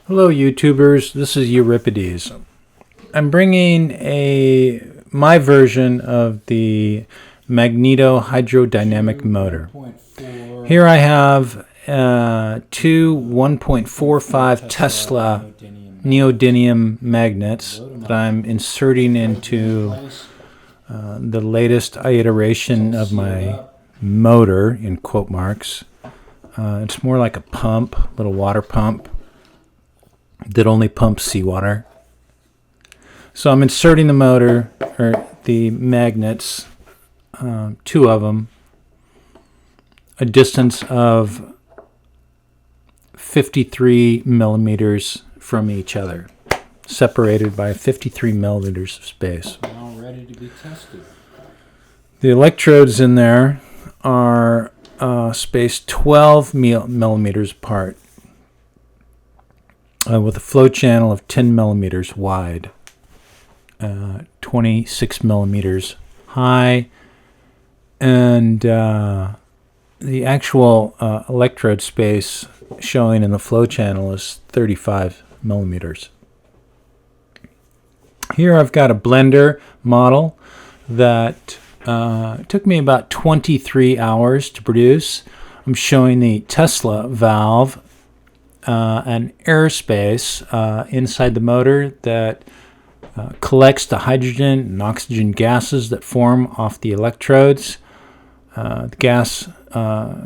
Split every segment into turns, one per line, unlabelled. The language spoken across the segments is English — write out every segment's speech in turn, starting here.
Hello YouTubers, this is Euripides. I'm bringing my version of the Magnetohydrodynamic Motor. Here I have two 1.45 Tesla neodymium magnets that I'm inserting into the latest iteration of my motor, in quote marks. It's more like a pump, little water pump that only pumps seawater. So I'm inserting the motor, or the magnets, two of them, a distance of 53 millimeters from each other, separated by 53 millimeters of space.
Now ready to be tested.
The electrodes in there are spaced 12 millimeters apart, with a flow channel of 10 millimeters wide, 26 millimeters high, and the actual electrode space showing in the flow channel is 35 millimeters. Here I've got a blender model that took me about 23 hours to produce. I'm showing the Tesla valve, an airspace inside the motor that collects the hydrogen and oxygen gases that form off the electrodes. The gas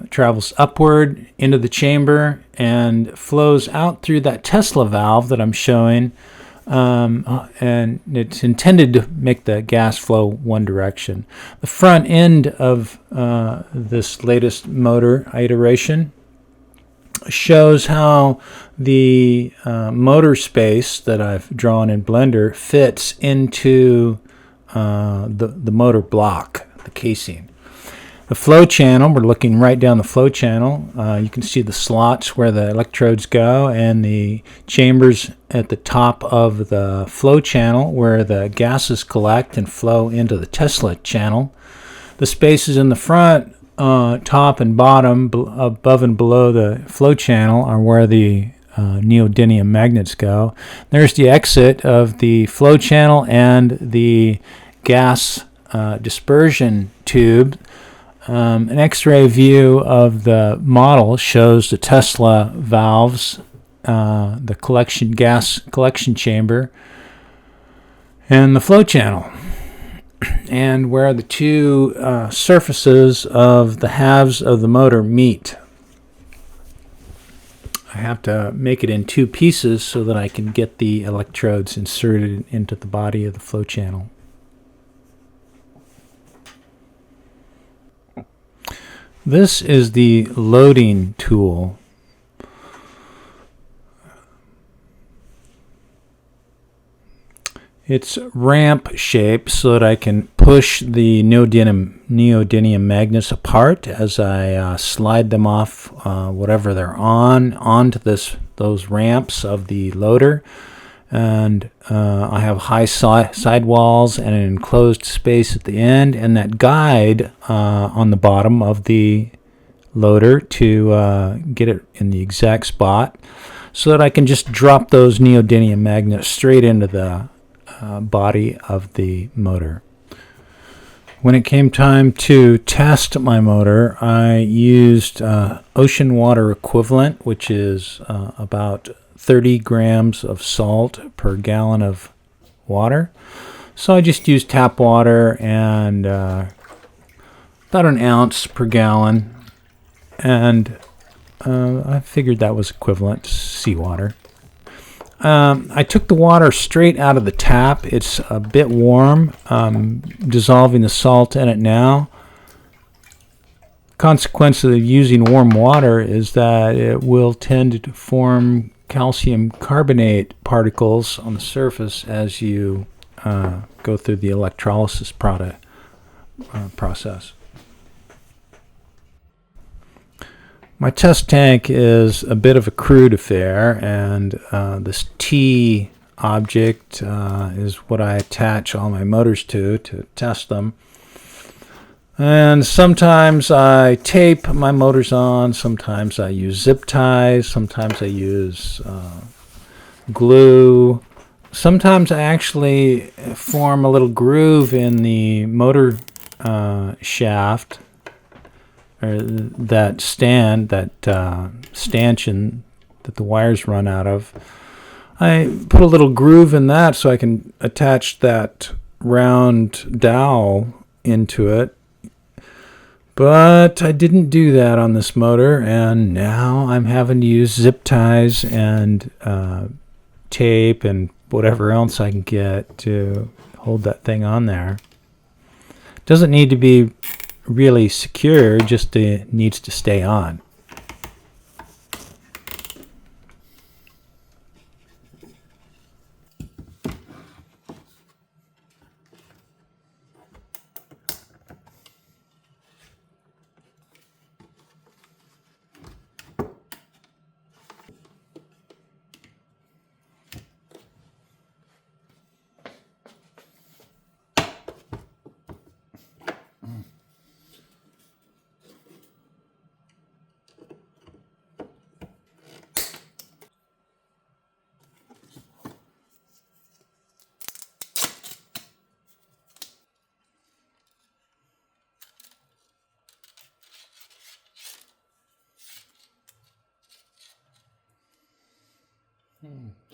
travels upward into the chamber and flows out through that Tesla valve that I'm showing, and it's intended to make the gas flow one direction. The front end of this latest motor iteration shows how the motor space that I've drawn in Blender fits into the motor block, the casing. The flow channel, we're looking right down the flow channel. You can see the slots where the electrodes go and the chambers at the top of the flow channel where the gases collect and flow into the Tesla channel. The spaces in the front, top and bottom, above and below the flow channel, are where the neodymium magnets go. There's the exit of the flow channel and the gas dispersion tube. An X-ray view of the model shows the Tesla valves, the gas collection chamber, and the flow channel, and where the two surfaces of the halves of the motor meet. I have to make it in two pieces so that I can get the electrodes inserted into the body of the flow channel. This is the loading tool. It's ramp shaped so that I can push the neodymium magnets apart as I slide them off whatever they're onto those ramps of the loader. And I have high side walls and an enclosed space at the end, and that guide on the bottom of the loader to get it in the exact spot so that I can just drop those neodymium magnets straight into the body of the motor. When it came time to test my motor, I used ocean water equivalent, which is about 30 grams of salt per gallon of water. So I just used tap water and about an ounce per gallon, and I figured that was equivalent to seawater. I took the water straight out of the tap. It's a bit warm. Dissolving the salt in it now. Consequence of using warm water is that it will tend to form calcium carbonate particles on the surface as you go through the electrolysis process. My test tank is a bit of a crude affair, and this T object is what I attach all my motors to test them. And sometimes I tape my motors on, sometimes I use zip ties, sometimes I use glue. Sometimes I actually form a little groove in the motor shaft, or that stanchion that the wires run out of. I put a little groove in that so I can attach that round dowel into it. But I didn't do that on this motor, and now I'm having to use zip ties and tape and whatever else I can get to hold that thing on there. Doesn't need to be really secure, just needs to stay on.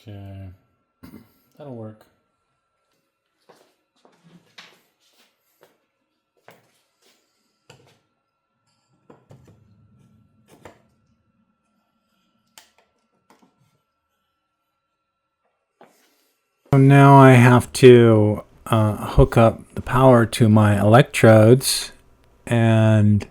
Okay, that'll work. So now I have to hook up the power to my electrodes, and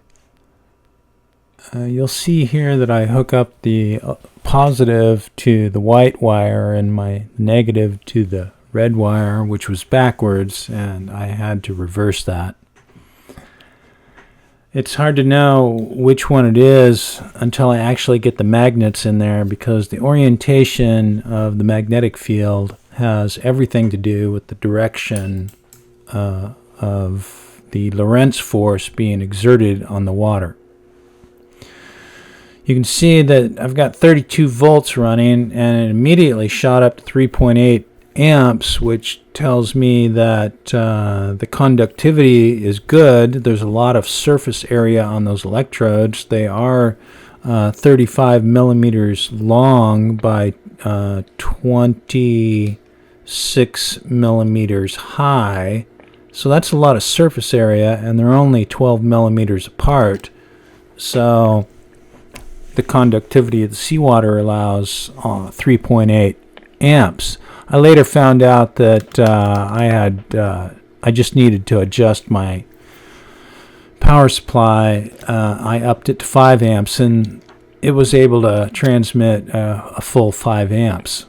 you'll see here that I hook up the positive to the white wire and my negative to the red wire, which was backwards, and I had to reverse that. It's hard to know which one it is until I actually get the magnets in there, because the orientation of the magnetic field has everything to do with the direction of the Lorentz force being exerted on the water. You can see that I've got 32 volts running, and it immediately shot up to 3.8 amps, which tells me that the conductivity is good. There's a lot of surface area on those electrodes. They are 35 millimeters long by 26 millimeters high. So that's a lot of surface area, and they're only 12 millimeters apart. So the conductivity of the seawater allows 3.8 amps. I later found out that I just needed to adjust my power supply. I upped it to 5 amps, and it was able to transmit a full 5 amps.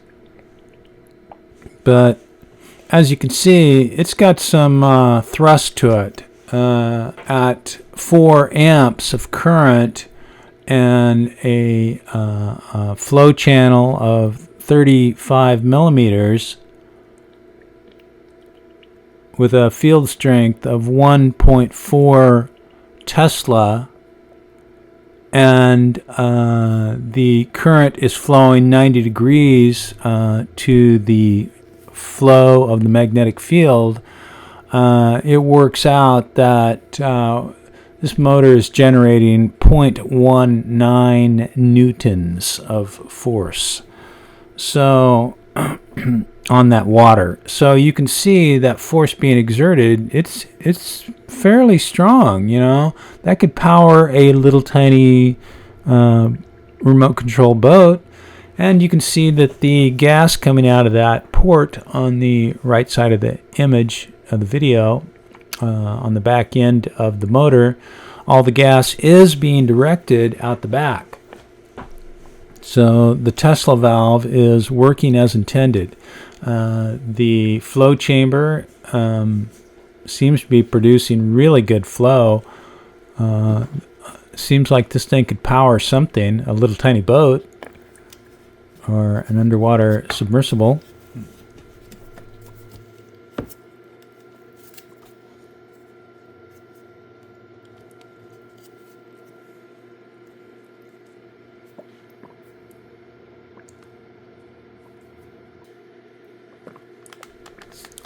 But as you can see, it's got some thrust to it. At 4 amps of current and a flow channel of 35 millimeters with a field strength of 1.4 Tesla, and the current is flowing 90 degrees to the flow of the magnetic field, it works out that this motor is generating 0.19 newtons of force. So on that water. So you can see that force being exerted, it's fairly strong, you know. That could power a little tiny remote control boat. And you can see that the gas coming out of that port on the right side of the image of the video, on the back end of the motor, all the gas is being directed out the back. So the Tesla valve is working as intended. The flow chamber seems to be producing really good flow. Seems like this thing could power something, a little tiny boat or an underwater submersible.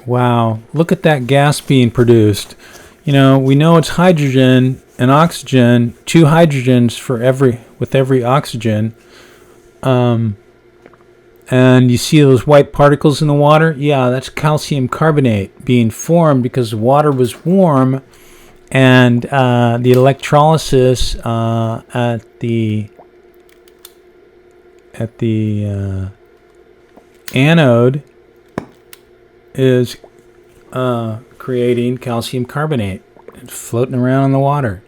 Wow, look at that gas being produced. You know, we know it's hydrogen and oxygen, 2 hydrogens with every oxygen. And you see those white particles in the water? Yeah, that's calcium carbonate being formed because the water was warm, and the electrolysis at the anode is creating calcium carbonate. It's floating around in the water.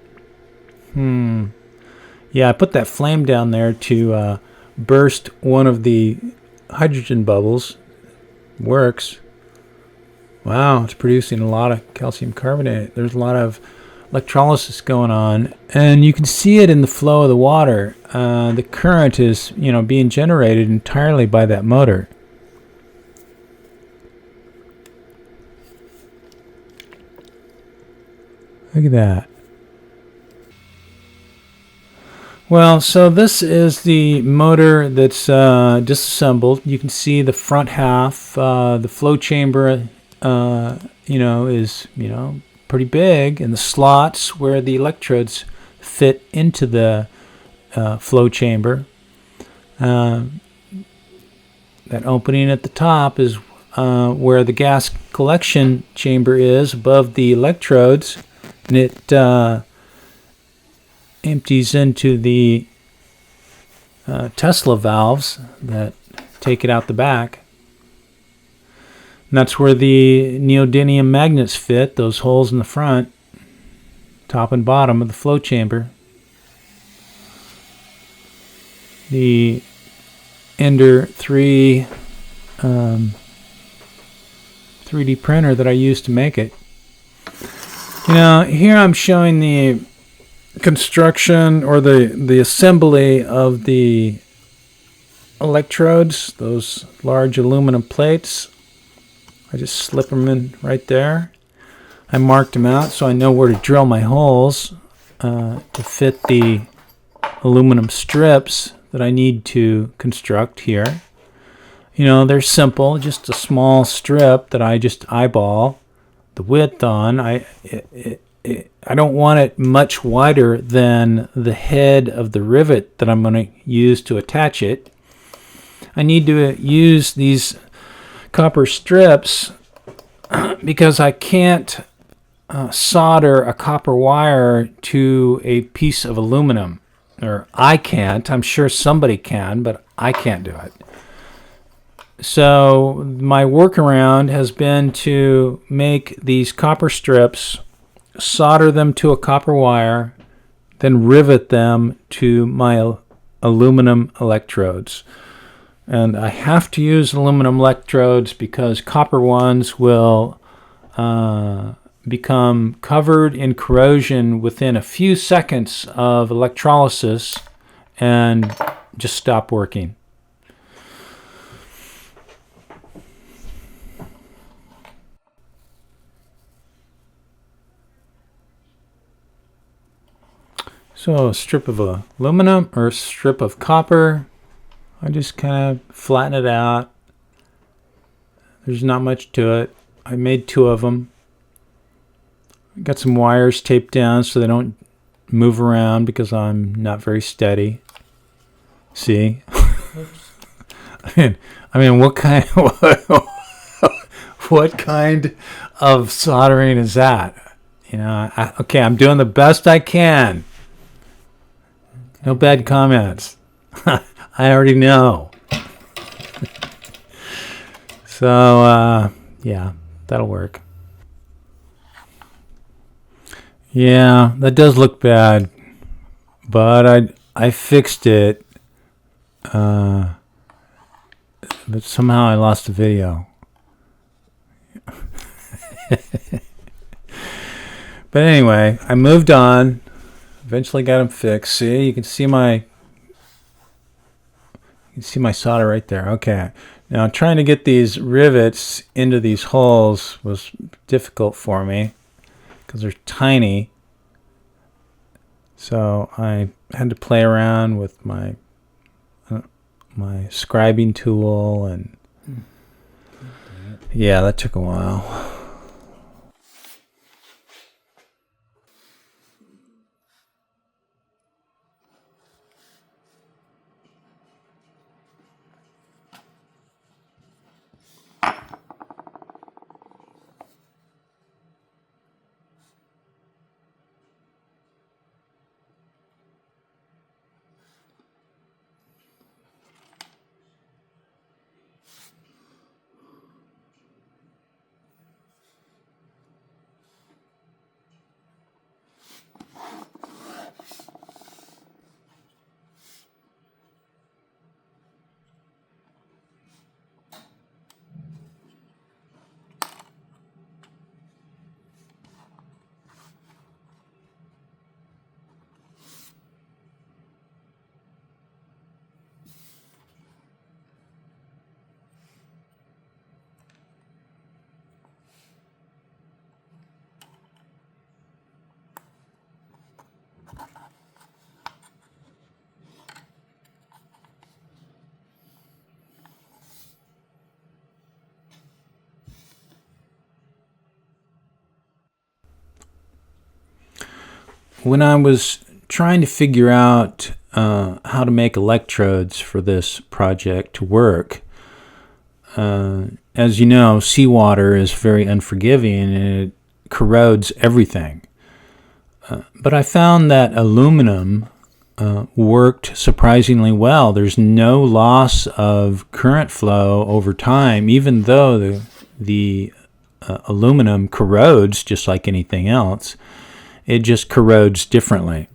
Yeah, I put that flame down there to burst one of the hydrogen bubbles. Works. Wow, it's producing a lot of calcium carbonate. There's a lot of electrolysis going on, and you can see it in the flow of the water. The current is, being generated entirely by that motor. Look at that. Well, so this is the motor that's disassembled. You can see the front half, the flow chamber, is, pretty big, and the slots where the electrodes fit into the flow chamber. That opening at the top is where the gas collection chamber is above the electrodes, and it empties into the Tesla valves that take it out the back. And that's where the neodymium magnets fit, those holes in the front, top and bottom of the flow chamber. The Ender 3 3D printer that I used to make it. Here I'm showing the construction or the assembly of the electrodes, those large aluminum plates. I just slip them in right there. I marked them out so I know where to drill my holes to fit the aluminum strips that I need to construct here. They're simple, just a small strip that I just eyeball the width on. I don't want it much wider than the head of the rivet that I'm going to use to attach it. I need to use these copper strips because I can't solder a copper wire to a piece of aluminum. Or I can't. I'm sure somebody can, but I can't do it. So my workaround has been to make these copper strips, solder them to a copper wire, then rivet them to my aluminum electrodes. And I have to use aluminum electrodes because copper ones will become covered in corrosion within a few seconds of electrolysis and just stop working. So a strip of aluminum or a strip of copper, I just kind of flatten it out. There's not much to it. I made 2 of them. Got some wires taped down so they don't move around because I'm not very steady. See? I mean, what kind of soldering is that? Okay, I'm doing the best I can. No bad comments. I already know. So, yeah, that'll work. Yeah, that does look bad, but I fixed it. But somehow I lost the video. But anyway, I moved on. Eventually got them fixed. See, you can see my solder right there. Okay. Now trying to get these rivets into these holes was difficult for me because they're tiny. So I had to play around with my scribing tool and Yeah, that took a while. When I was trying to figure out how to make electrodes for this project to work, as you know, seawater is very unforgiving and it corrodes everything. But I found that aluminum worked surprisingly well. There's no loss of current flow over time, even though the aluminum corrodes just like anything else. It just corrodes differently.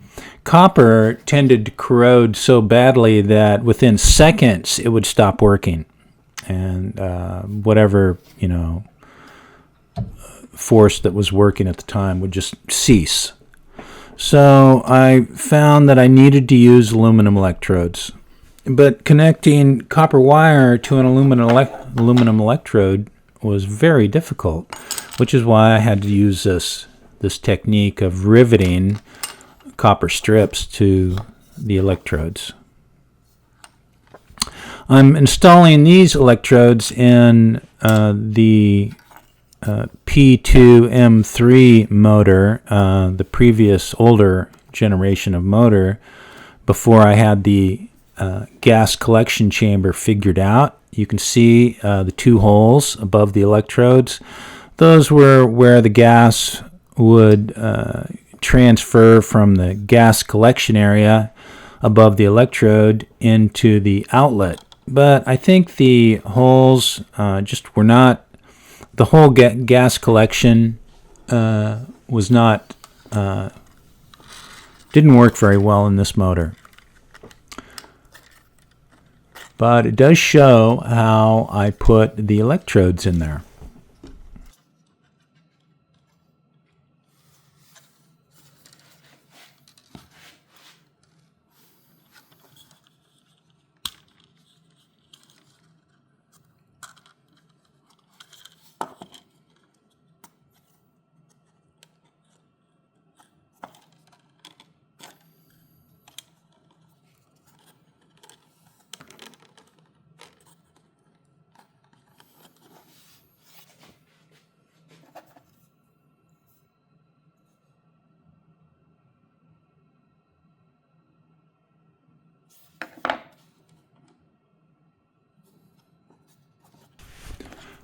Copper tended to corrode so badly that within seconds it would stop working, and whatever force that was working at the time would just cease. So I found that I needed to use aluminum electrodes, but connecting copper wire to an aluminum electrode was very difficult, which is why I had to use this technique of riveting copper strips to the electrodes. I'm installing these electrodes in the P2M3 motor, the previous older generation of motor, before I had the gas collection chamber figured out. You can see the two holes above the electrodes. Those were where the gas would transfer from the gas collection area above the electrode into the outlet. But I think the holes just were not, the whole gas collection was not, didn't work very well in this motor. But it does show how I put the electrodes in there.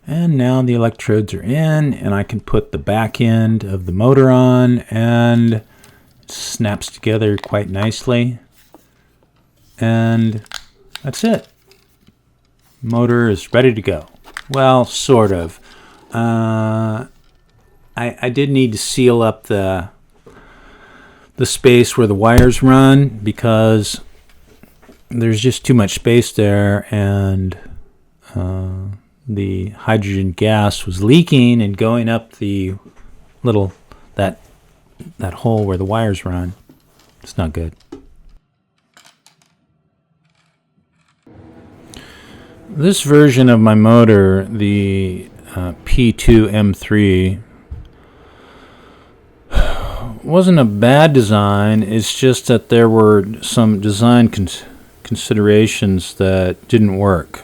And now the electrodes are in, and I can put the back end of the motor on, and it snaps together quite nicely. And that's it. Motor is ready to go. Well, sort of. I did need to seal up the space where the wires run, because there's just too much space there, and the hydrogen gas was leaking and going up the little that hole where the wires run. It's not good. This version of my motor, the P2M3, wasn't a bad design. It's just that there were some design considerations that didn't work.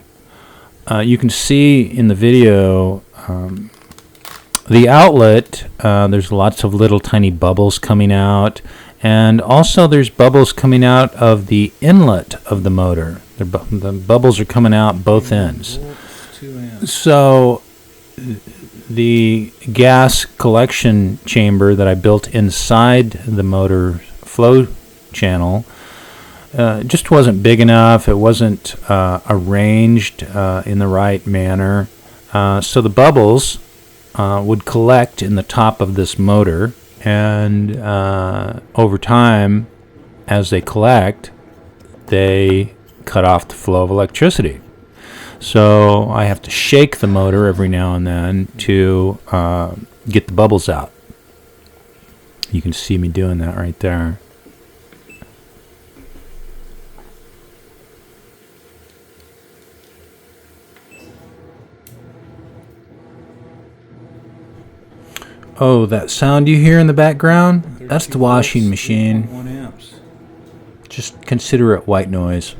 You can see in the video The outlet, there's lots of little tiny bubbles coming out, and also there's bubbles coming out of the inlet of the motor. The bubbles are coming out both ends. So the gas collection chamber that I built inside the motor flow channel just wasn't big enough. It wasn't arranged in the right manner. So the bubbles would collect in the top of this motor, and over time, as they collect, they cut off the flow of electricity. So I have to shake the motor every now and then to get the bubbles out. You can see me doing that right there. Oh, that sound you hear in the background? That's the washing machine.
1 amps.
Just consider it white noise.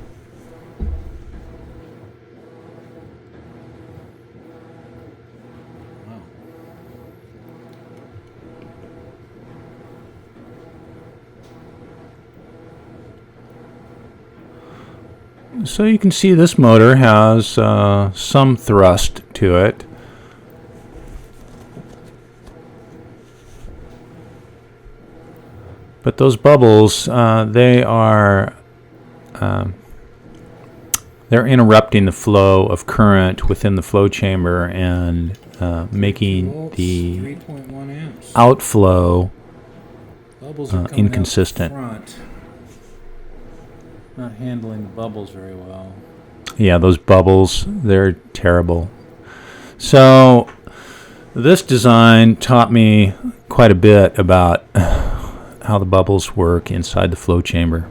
So you can see this motor has some thrust to it. But those bubbles, they're interrupting the flow of current within the flow chamber and making the
3.1 amps.
outflow
Bubbles are coming
inconsistent.
out front. Not handling the bubbles very well.
Yeah, those bubbles, they're terrible. So this design taught me quite a bit about how the bubbles work inside the flow chamber.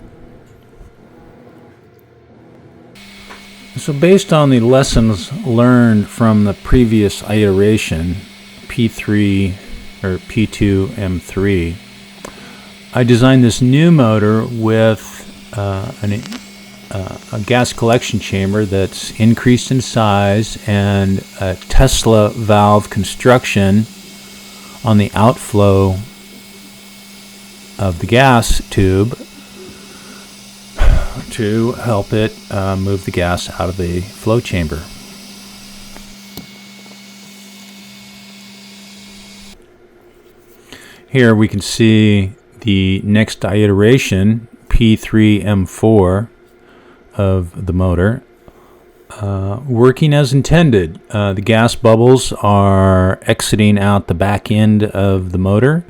So based on the lessons learned from the previous iteration, P3 or P2M3, I designed this new motor with a gas collection chamber that's increased in size and a Tesla valve construction on the outflow of the gas tube to help it move the gas out of the flow chamber. Here we can see the next iteration, P3M4 of the motor, working as intended. The gas bubbles are exiting out the back end of the motor.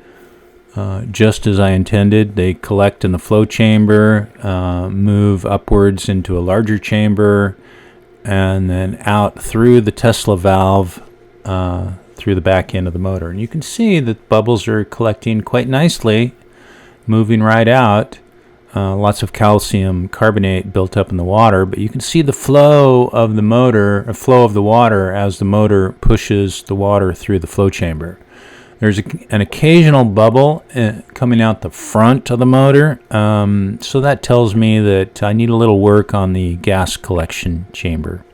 Just as I intended. They collect in the flow chamber, move upwards into a larger chamber, and then out through the Tesla valve through the back end of the motor. And you can see that bubbles are collecting quite nicely, moving right out. Lots of calcium carbonate built up in the water, but you can see the flow of the motor, flow of the water as the motor pushes the water through the flow chamber. There's an occasional bubble coming out the front of the motor, so that tells me that I need a little work on the gas collection chamber.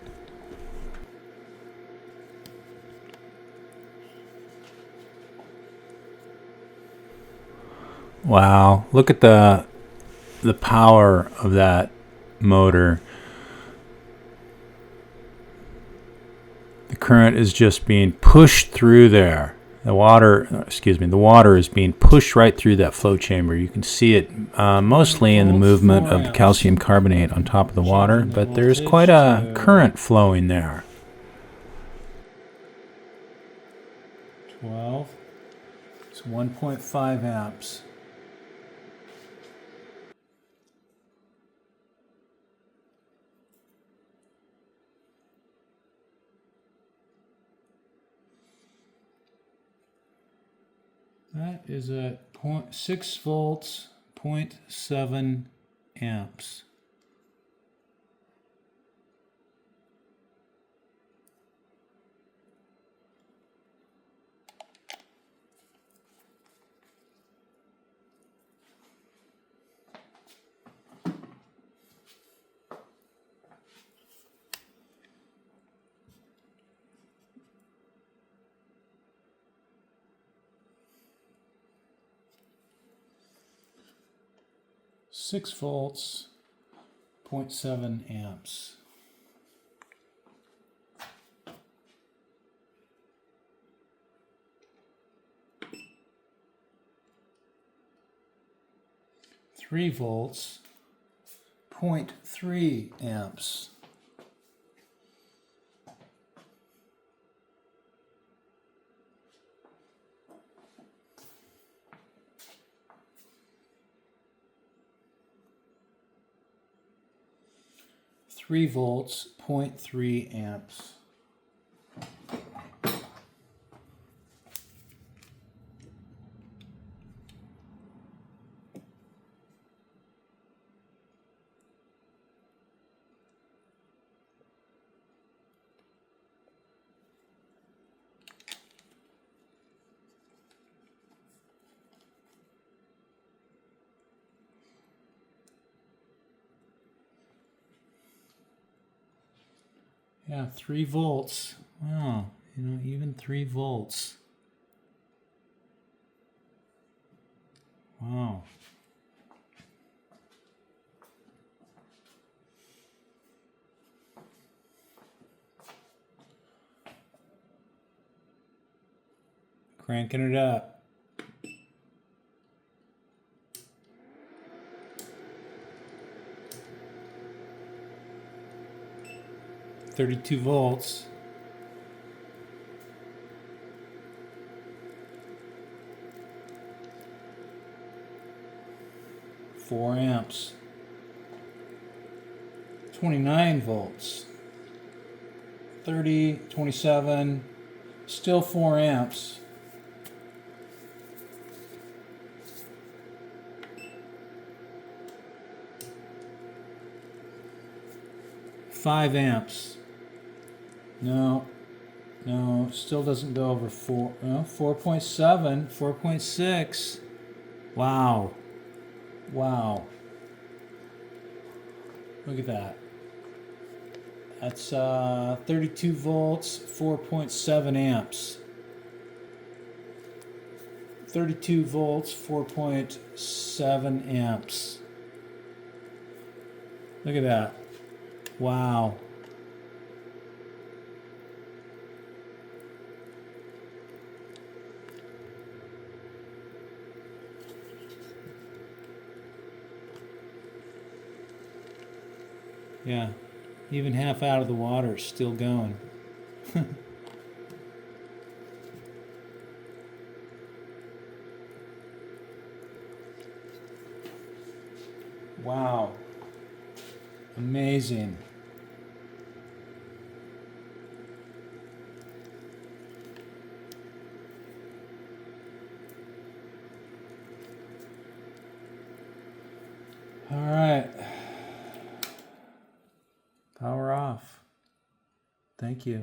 Wow, look at the power of that motor. The current is just being pushed through there. The water is being pushed right through that flow chamber. You can see it mostly in the movement of the calcium carbonate on top of the water, but there's quite a current flowing there.
12. It's 1.5 amps. That is at 6 volts, 0.7 amps. 6 volts, 0.7 amps. Three volts, 0.3 amps. 3 volts, 0.3 amps. Yeah, 3 volts. Wow, even 3 volts. Wow. Cranking it up. $32 volts. Four amps. 29 volts. 30, 27, still 4 amps. Five amps. No, still doesn't go over 4. No, 4.7, 4.6. Wow. Look at that. That's 32 volts, 4.7 amps. 32 volts, 4.7 amps. Look at that. Wow. Yeah, even half out of the water, still going. Wow. Amazing. All right. Power off. Thank you.